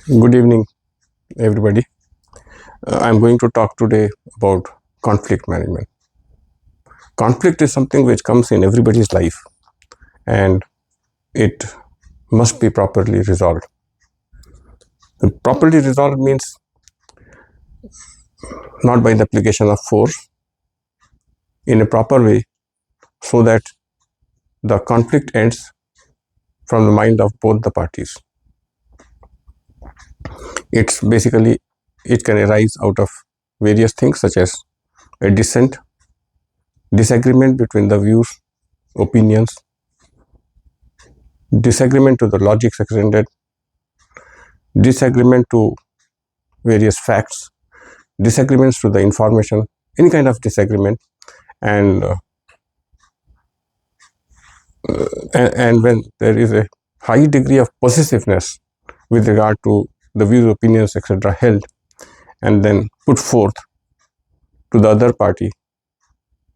Good evening, everybody. I'm going to talk today about conflict management. Conflict is something which comes in everybody's life and it must be properly resolved. And properly resolved means not by the application of force, in a proper way, so that the conflict ends from the mind of both the parties. It's basically, it can arise out of various things such as a dissent, disagreement between the views, opinions, disagreement to the logic extended, disagreement to various facts, disagreements to the information, any kind of disagreement, and and when there is a high degree of possessiveness with regard to the views, opinions, etc. held, and then put forth to the other party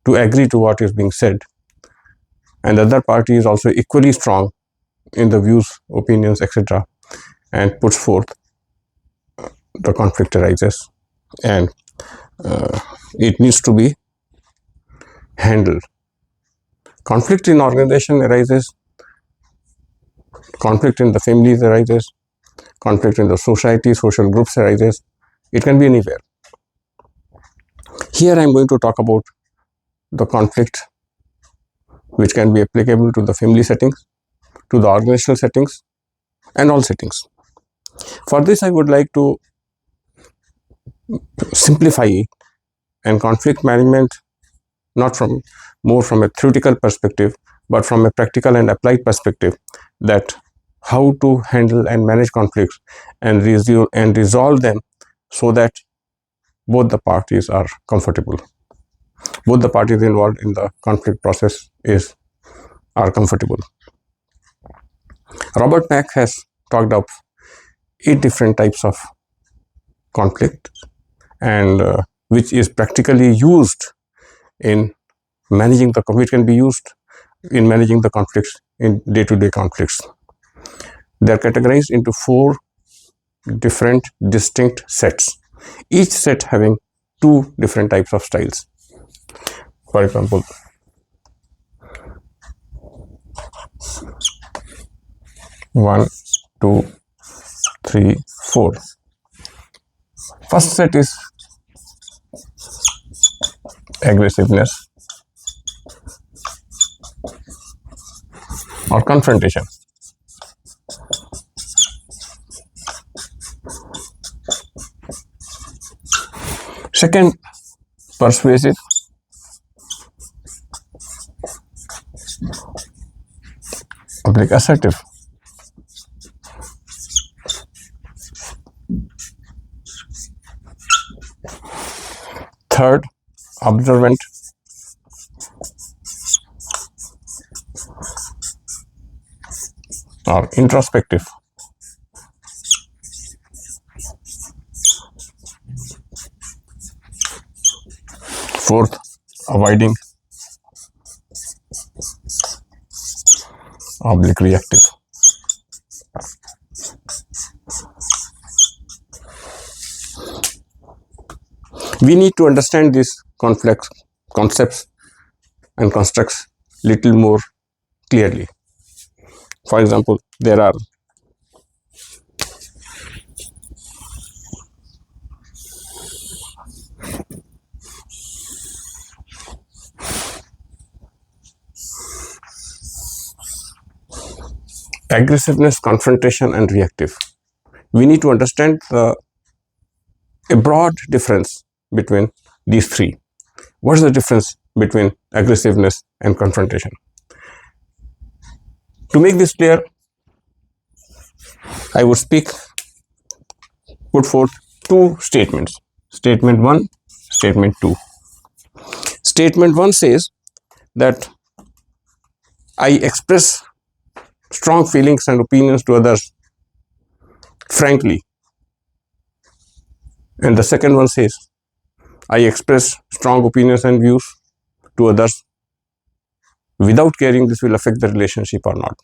to agree to what is being said, and the other party is also equally strong in the views, opinions, etc., and puts forth, the conflict arises, and it needs to be handled. Conflict in organization arises, conflict in the families arises, conflict in the society, social groups arises. It can be anywhere. Here I am going to talk about the conflict which can be applicable to the family settings, to the organizational settings, and all settings. For this, I would like to simplify it, and conflict management not from more from a theoretical perspective, but from a practical and applied perspective, that how to handle and manage conflicts and resolve them so that both the parties are comfortable. Both the parties involved in the conflict process are comfortable. Robert Mack has talked of 8 different types of conflict, and which is practically used in managing the conflict, can be used in managing the conflicts in day-to-day conflicts. They are categorized into 4 different distinct sets, each set having 2 different types of styles. For example, one, two, three, 4. First set is aggressiveness or confrontation. Second, persuasive. Assertive. Third, observant. Or introspective. Fourth, avoiding. Reactive. We need to understand these complex concepts and constructs little more clearly. For example, there are aggressiveness, confrontation, and reactive. We need to understand a broad difference between these 3. What is the difference between aggressiveness and confrontation? To make this clear, I would put forth 2 statements. Statement 1, statement 2. Statement 1 says that I express strong feelings and opinions to others frankly. And the second one says, I express strong opinions and views to others without caring this will affect the relationship or not.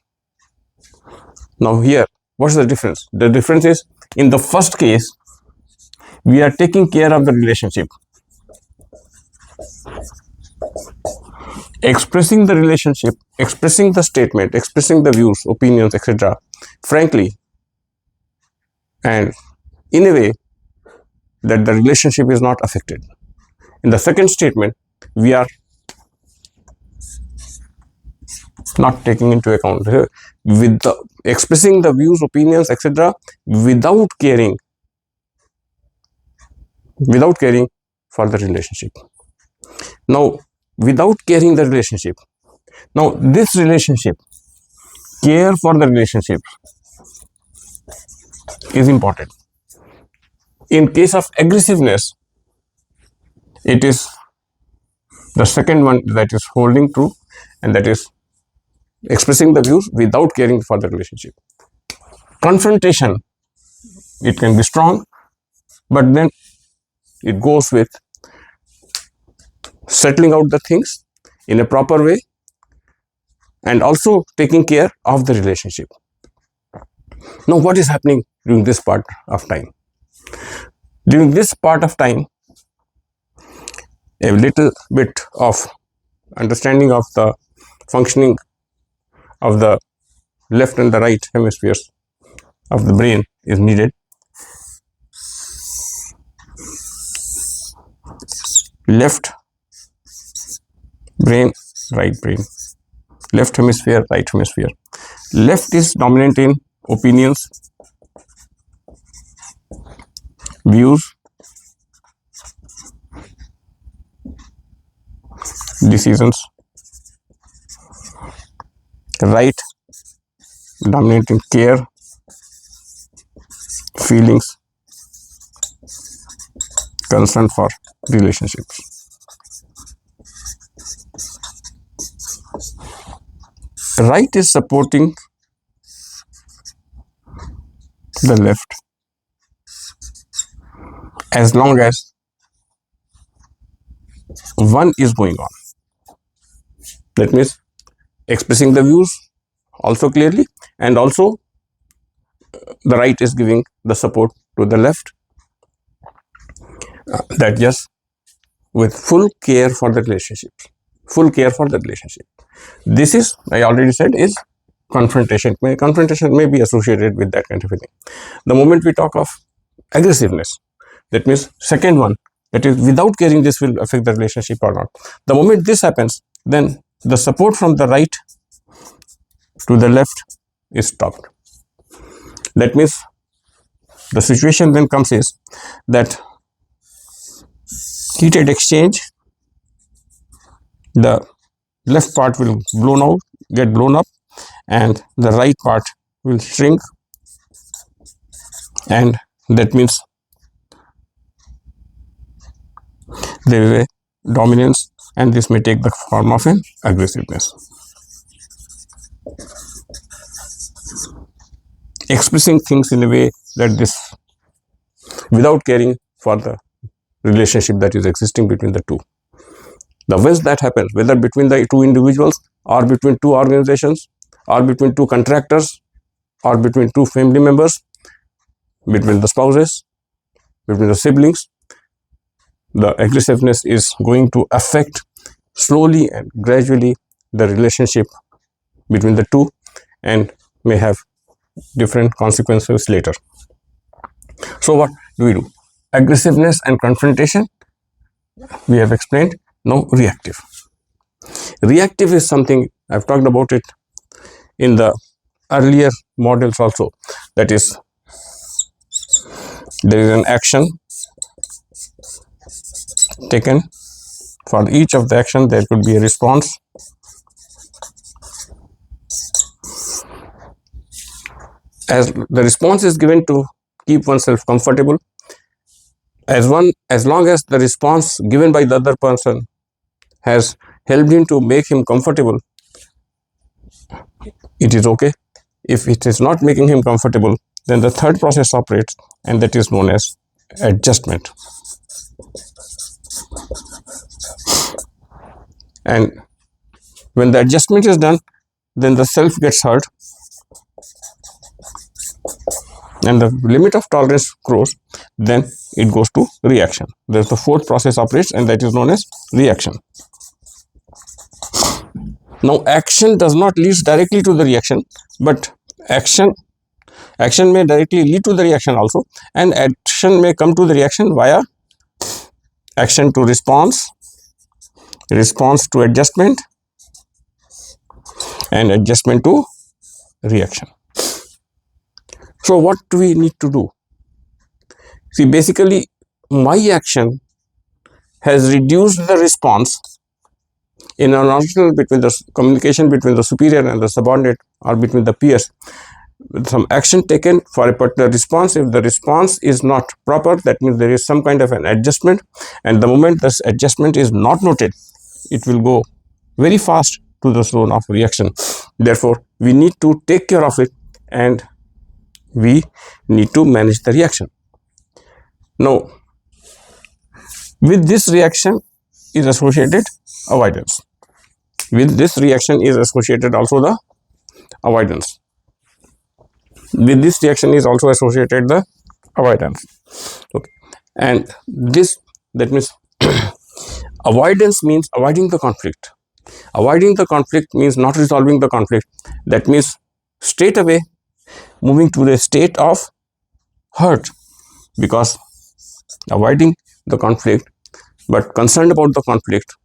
Now here, what's the difference? The difference is, In the first case, we are taking care of the relationship, expressing the relationship, expressing the statement, expressing the views, opinions, etc. frankly, and in a way that the relationship is not affected. In the second statement, we are not taking into account with the expressing the views, opinions, etc. without caring for the relationship. Now, without caring the relationship, now this relationship, care for the relationship is important. In case of aggressiveness, it is the second one that is holding true, and that is expressing the views without caring for the relationship. Confrontation, it can be strong, but then it goes with settling out the things in a proper way and also taking care of the relationship. Now, what is happening during this part of time? During this part of time, a little bit of understanding of the functioning of the left and the right hemispheres of the brain is needed. Left brain, right brain. Left hemisphere, right hemisphere. Left is dominant in opinions, views, decisions. Right dominant in care, feelings, concern for relationships. Right is supporting the left as long as one is going on. That means expressing the views also clearly, and also the right is giving the support to the left, that yes, with full care for the relationship. Full care for the relationship. This is, I already said, is confrontation. Confrontation may be associated with that kind of a thing. The moment we talk of aggressiveness, that means second one, that is without caring this will affect the relationship or not. The moment this happens, then the support from the right to the left is stopped. That means the situation then comes is that heated exchange, the left part will get blown up, and the right part will shrink, and that means there is a dominance, and this may take the form of an aggressiveness. Expressing things in a way that this, without caring for the relationship that is existing between the two. The once that happens, whether between the two individuals or between two organizations or between two contractors or between two family members, between the spouses, between the siblings, the aggressiveness is going to affect slowly and gradually the relationship between the two and may have different consequences later. So what do we do? Aggressiveness and confrontation, we have explained. Now reactive. Reactive is something I've talked about it in the earlier models also. That is, there is an action taken. For each of the action there could be a response. As the response is given to keep oneself comfortable, as long as the response given by the other person has helped him to make him comfortable, it is okay. If it is not making him comfortable, then the third process operates, and that is known as adjustment. And when the adjustment is done, then the self gets hurt, and the limit of tolerance grows, then it goes to reaction. There's the fourth process operates, and that is known as reaction. Now, action does not lead directly to the reaction, but action may directly lead to the reaction also, and action may come to the reaction via action to response, response to adjustment, and adjustment to reaction. So what do we need to do? See, basically my action has reduced the response in an original between the communication between the superior and the subordinate, or between the peers, with some action taken for a particular response. If the response is not proper, that means there is some kind of an adjustment, and the moment this adjustment is not noted, it will go very fast to the zone of reaction. Therefore, we need to take care of it, and we need to manage the reaction. Now, with this reaction is associated avoidance. With this reaction is associated also the avoidance. With this reaction is also associated the avoidance. Okay. And this, that means avoidance means avoiding the conflict. Avoiding the conflict means not resolving the conflict. That means straight away moving to the state of hurt, because avoiding the conflict but concerned about the conflict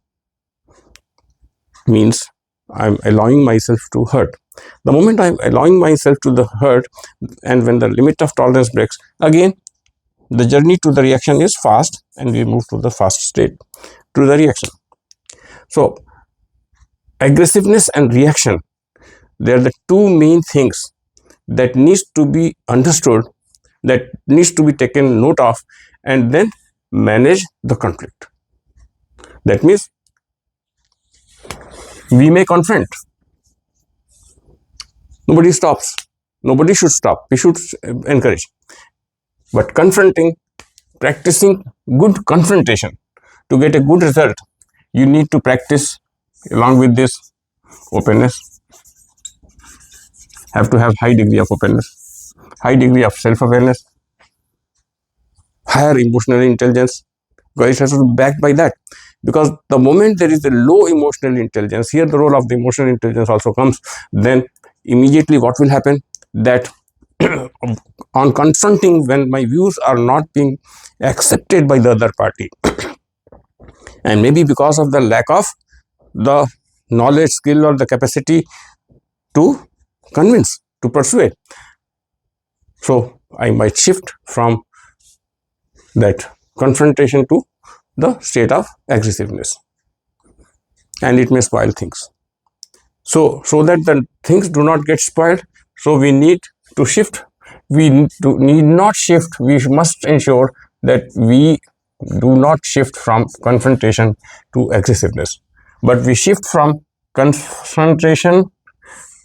means I'm allowing myself to hurt. The moment I'm allowing myself to the hurt, and when the limit of tolerance breaks, again the journey to the reaction is fast, and we move to the fast state to the reaction. So aggressiveness and reaction, they are the two main things that needs to be understood, that needs to be taken note of, and then manage the conflict. That means we may confront. Nobody stops. Nobody should stop. We should encourage. But confronting, practicing good confrontation to get a good result, you need to practice along with this openness. Have to have high degree of openness, high degree of self-awareness, higher emotional intelligence, because it has to be backed by that. Because the moment there is a low emotional intelligence, here the role of the emotional intelligence also comes, then immediately what will happen, that on confronting, when my views are not being accepted by the other party, and maybe because of the lack of the knowledge, skill, or the capacity to convince, to persuade, so I might shift from that confrontation to the state of aggressiveness, and it may spoil things. So that the things do not get spoiled, so we need to shift. We need not shift. We must ensure that we do not shift from confrontation to aggressiveness, but we shift from confrontation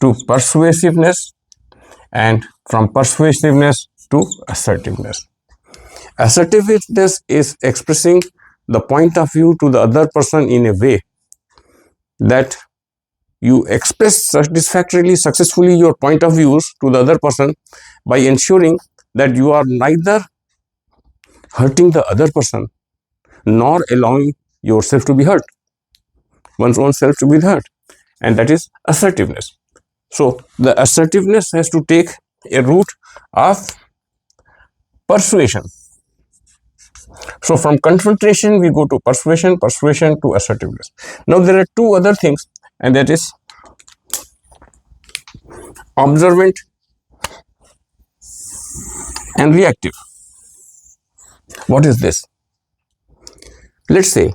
to persuasiveness, and from persuasiveness to assertiveness. Assertiveness is expressing the point of view to the other person in a way that you express satisfactorily, successfully your point of views to the other person by ensuring that you are neither hurting the other person nor allowing yourself to be hurt, one's own self to be hurt, and that is assertiveness. So the assertiveness has to take a route of persuasion. So from confrontation we go to persuasion, persuasion to assertiveness. Now there are two other things, and that is observant and reactive. What is this? Let's say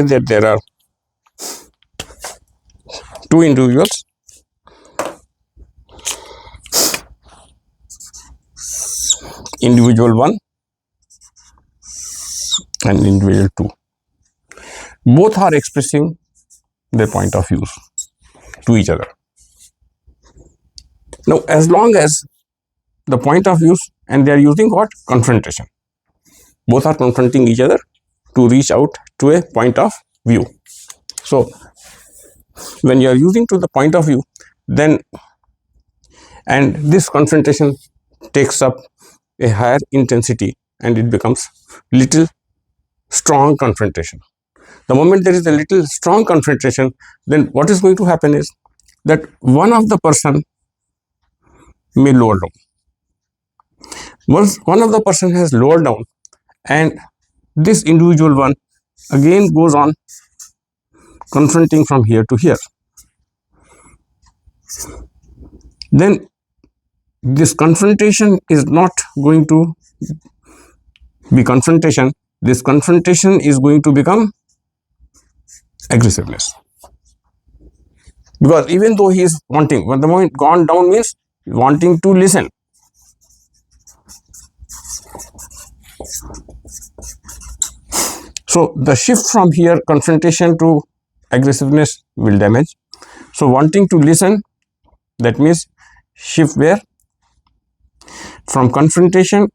that there are two individuals individual 1 and individual 2. Both are expressing their point of views to each other. Now, as long as the point of views, and they are using what? Confrontation. Both are confronting each other to reach out to a point of view. So, when you are using to the point of view, then, and this confrontation takes up a higher intensity and it becomes little strong confrontation. The moment there is a little strong confrontation, then what is going to happen is that one of the person may lower down. Once one of the person has lowered down, and this individual one again goes on confronting from here to here, then this confrontation is not going to be confrontation. This confrontation is going to become aggressiveness. Because even though he is wanting, when the moment gone down means wanting to listen. So the shift from here, confrontation to aggressiveness, will damage. So wanting to listen, that means shift where? From confrontation,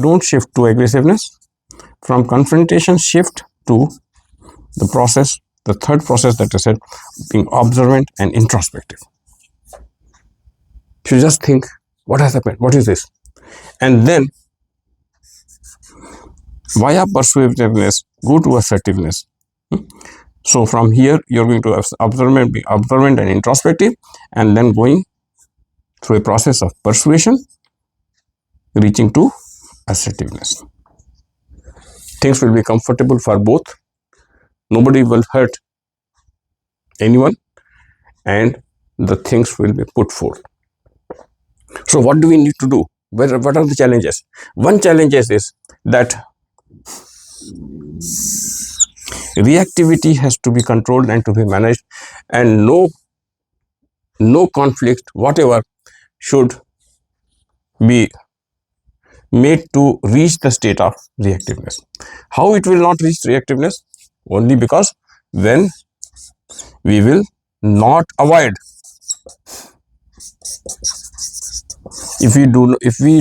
don't shift to aggressiveness. From confrontation, shift to the process, the third process that I said, being observant and introspective. You just think, what has happened? What is this? And then, via persuasiveness, go to assertiveness. So from here, you're going to have observant, be observant and introspective, and then going through a process of persuasion, reaching to assertiveness. Things will be comfortable for both. Nobody will hurt anyone, and the things will be put forth. So what do we need to do? What are the challenges? One challenge is that reactivity has to be controlled and to be managed, and no conflict whatever should be made to reach the state of reactiveness. How it will not reach reactiveness? Only because when we will not avoid. If we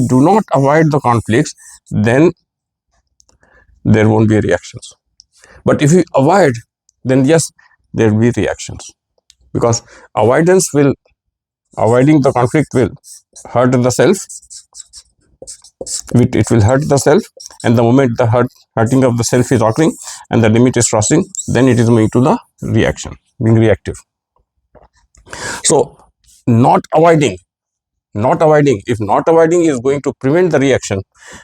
do not avoid the conflicts, then there won't be reactions. But if we avoid, then yes, there will be reactions. Because avoiding the conflict will hurt the self. It will hurt the self, and the moment the hurting of the self is occurring and the limit is crossing, then it is moving to the reaction, being reactive. So not avoiding, if not avoiding is going to prevent the reaction,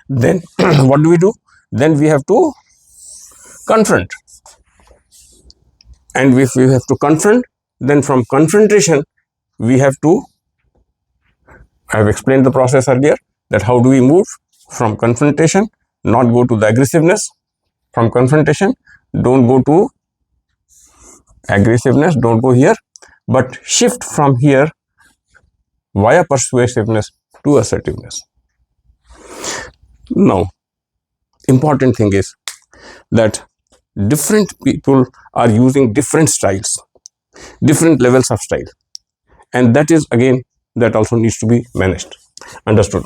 then what do? Then we have to confront. And if we have to confront, then from confrontation we have to, I have explained the process earlier, that how do we move from confrontation, not go to the aggressiveness. From confrontation, don't go to aggressiveness, don't go here, but shift from here via persuasiveness to assertiveness. Now, important thing is that different people are using different styles, different levels of style, and that is again, that also needs to be managed. Understood?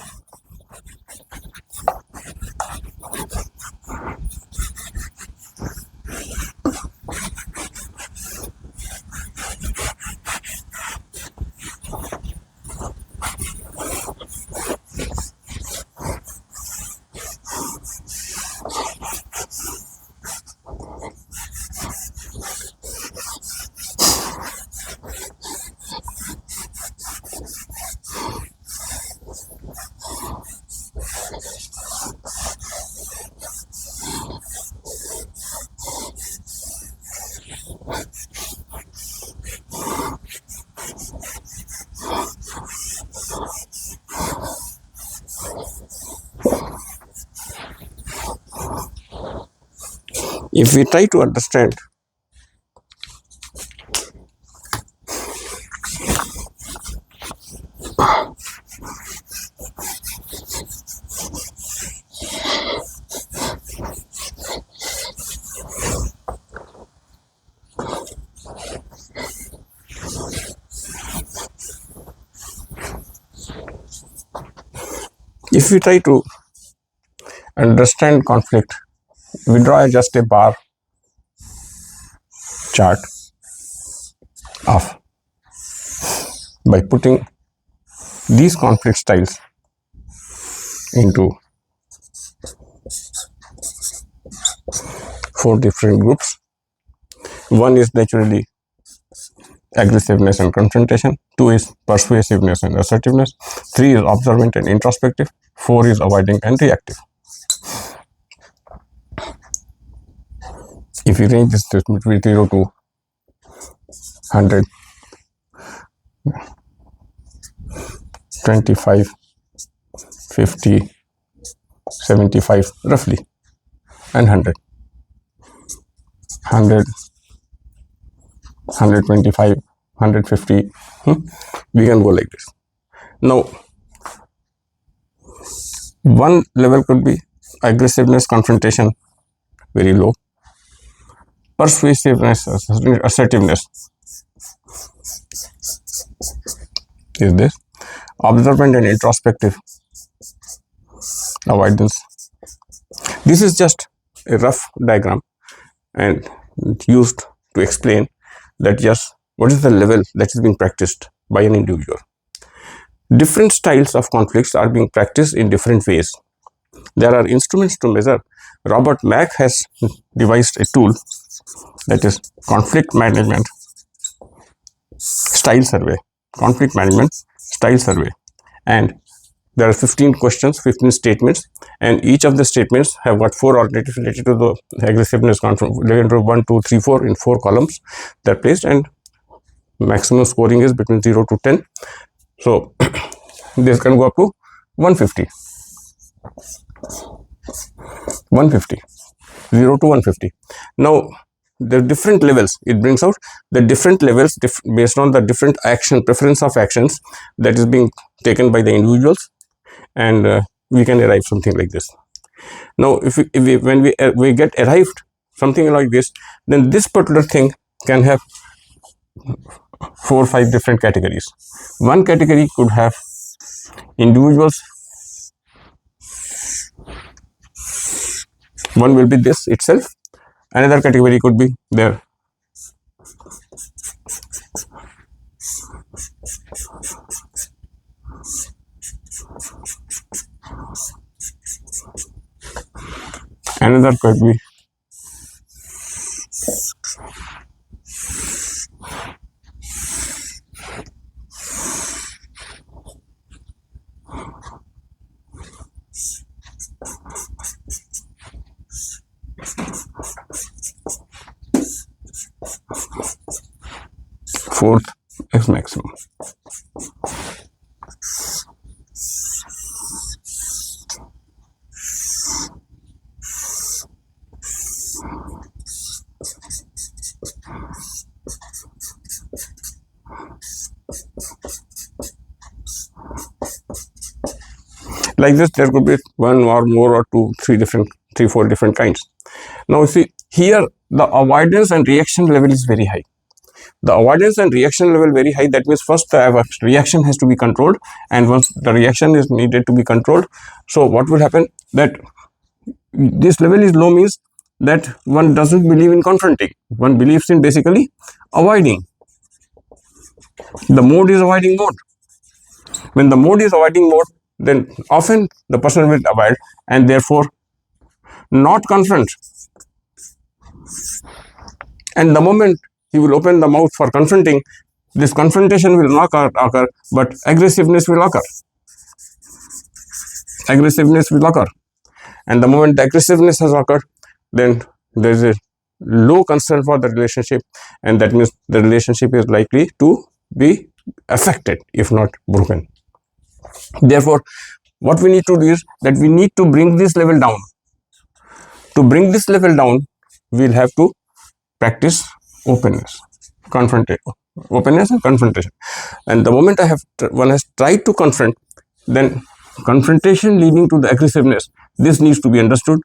If we try to understand If we try to understand conflict, we draw just a bar chart of by putting these conflict styles into 4 different groups. One is naturally aggressiveness and confrontation. 2 is persuasiveness and assertiveness. 3 is observant and introspective. 4 is avoiding and reactive. If we range this between 0 to 100, 25, 50, 75 roughly, and 100, 100, 125, 150, we can go like this. Now, one level could be aggressiveness, confrontation, very low. Persuasiveness, assertiveness is this. Observant and introspective, avoidance. This is just a rough diagram and used to explain that yes, what is the level that is being practiced by an individual. Different styles of conflicts are being practiced in different ways. There are instruments to measure. Robert Mack has devised a tool that is conflict management style survey. Conflict management style survey. And there are 15 questions, 15 statements, and each of the statements have got 4 alternatives related to the aggressiveness, related to 1, 2, 3, 4 in 4 columns. They're placed, and maximum scoring is between 0 to 10. So this can go up to 150. 150. 0 to 150. Now, the different levels, it brings out the different levels based on the different preference of actions that is being taken by the individuals, and we can arrive something like this. Now, when we get arrived something like this, then this particular thing can have 4 or 5 different categories. One category could have individuals. One will be this itself. Another category could be there. Another could be fourth is maximum. Like this, there could be 1 or more or 2, 3, 4 different kinds. Now, see here, the avoidance and reaction level is very high. The avoidance and reaction level very high. That means first the reaction has to be controlled, and once the reaction is needed to be controlled, so what will happen, that this level is low means that one doesn't believe in confronting. One believes in basically avoiding. The mode is avoiding mode. When the mode is avoiding mode, then often the person will avoid and therefore not confront. And the moment he will open the mouth for confronting, this confrontation will not occur, but aggressiveness will occur. Aggressiveness will occur. And the moment the aggressiveness has occurred, then there is a low concern for the relationship, and that means the relationship is likely to be affected, if not broken. Therefore, what we need to do is that we need to bring this level down. To bring this level down, we'll have to practice openness, openness and confrontation. And the moment one has tried to confront, then confrontation leading to the aggressiveness, this needs to be understood.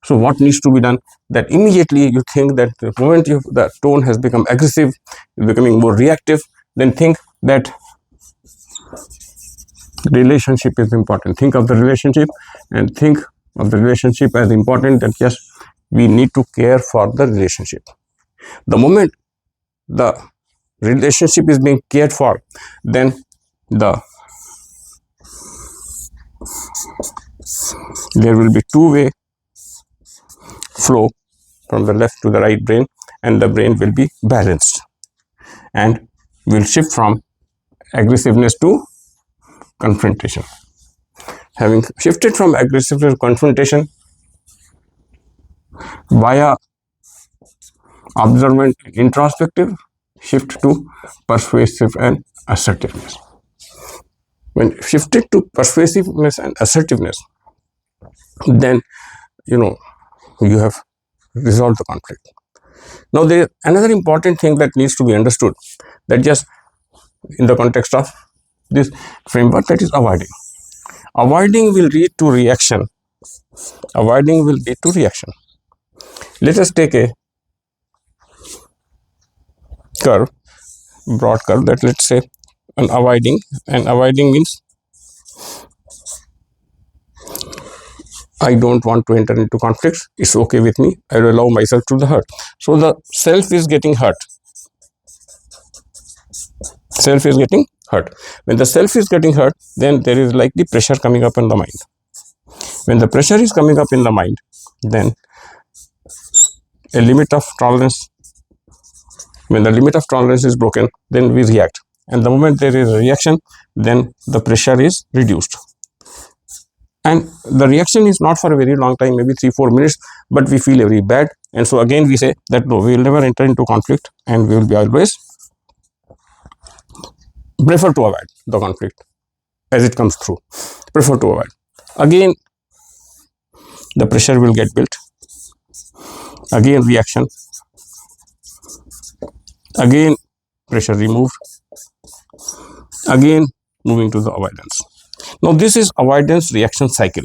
So what needs to be done? That immediately you think that the moment the tone has become aggressive, becoming more reactive, then think that relationship is important. Think of the relationship and think of the relationship as important, that yes, we need to care for the relationship. The moment the relationship is being cared for, then there will be two-way flow from the left to the right brain, and the brain will be balanced and will shift from aggressiveness to confrontation. Having shifted from aggressiveness to confrontation via observant and introspective, shift to persuasive and assertiveness. When shifted to persuasiveness and assertiveness, then you have resolved the conflict. Now there is another important thing that needs to be understood, that just in the context of this framework, that is avoiding. Avoiding will lead to reaction. Avoiding will lead to reaction. Let us take a curve, broad curve, that let's say an avoiding, and avoiding means I don't want to enter into conflicts. It's okay with me. I will allow myself to the hurt. So the self is getting hurt. Self is getting hurt. When the self is getting hurt, then there is like the pressure coming up in the mind. When the pressure is coming up in the mind, then a limit of tolerance, when the limit of tolerance is broken, then we react. And the moment there is a reaction, then the pressure is reduced. And the reaction is not for a very long time, maybe 3-4 minutes, but we feel very bad. And so again we say that no, we will never enter into conflict, and we will be always prefer to avoid the conflict as it comes through. Prefer to avoid. Again, the pressure will get built. Again, reaction. Again, pressure removed. Again, moving to the avoidance. Now, this is avoidance reaction cycle.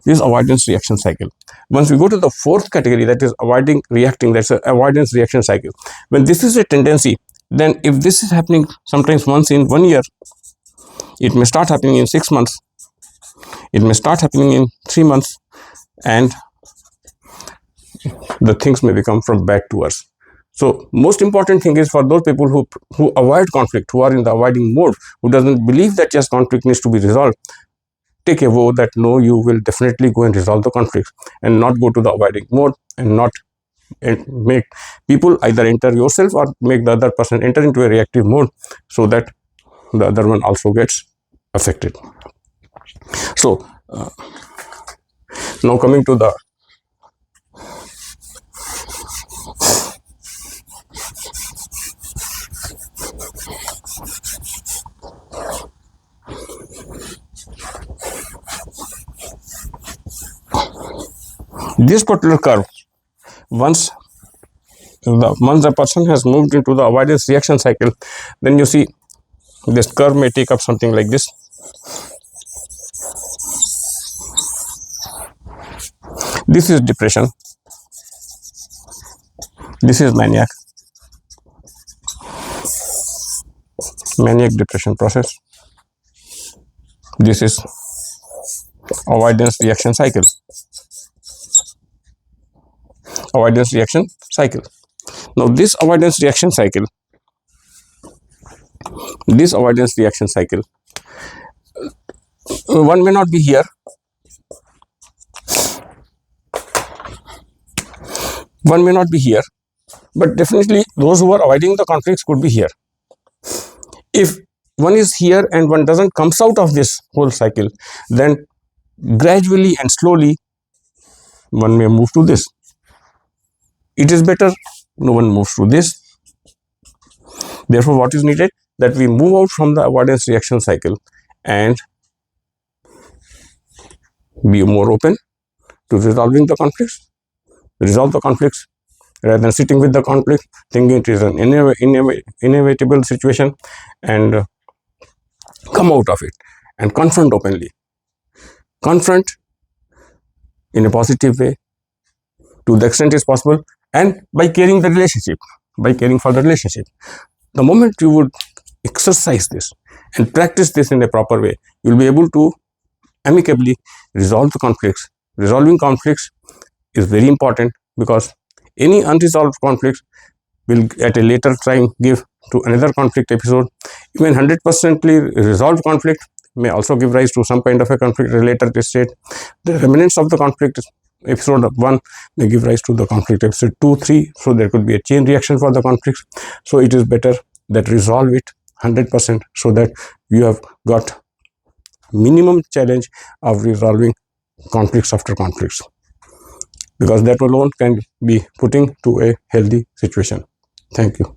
This is avoidance reaction cycle. Once we go to the fourth category, that is avoiding reacting, that's an avoidance reaction cycle. When this is a tendency, then if this is happening sometimes once in 1 year, it may start happening in 6 months, it may start happening in 3 months, and the things may become from bad to worse. So most important thing is for those people who avoid conflict, who are in the avoiding mode, who doesn't believe that yes, conflict needs to be resolved, take a vow that no, you will definitely go and resolve the conflict, and not go to the avoiding mode, and not make people either enter yourself or make the other person enter into a reactive mode, so that the other one also gets affected. So now coming to the this particular curve, once the person has moved into the avoidance reaction cycle, then you see this curve may take up something like this. This is depression. This is maniac depression process. This is avoidance reaction cycle. Avoidance reaction cycle. Now this avoidance reaction cycle, one may not be here, but definitely those who are avoiding the conflicts could be here. If one is here and one doesn't comes out of this whole cycle, then gradually and slowly one may move to this. It is better no one moves to this. Therefore, what is needed? That we move out from the avoidance reaction cycle and be more open to resolving the conflicts. Resolve the conflicts rather than sitting with the conflict, thinking it is an inevitable situation, and come out of it and confront openly. Confront in a positive way to the extent is possible, and by caring for the relationship. The moment you would exercise this and practice this in a proper way, you'll be able to amicably resolve the conflicts. Resolving conflicts is very important, because any unresolved conflicts will at a later time give to another conflict episode. Even 100% resolved conflict may also give rise to some kind of a conflict at a later state. The remnants of the conflict episode 1 may give rise to the conflict episode 2, 3. So there could be a chain reaction for the conflicts. So it is better that resolve it 100%, so that you have got minimum challenge of resolving conflicts after conflicts, because that alone can be putting to a healthy situation. Thank you.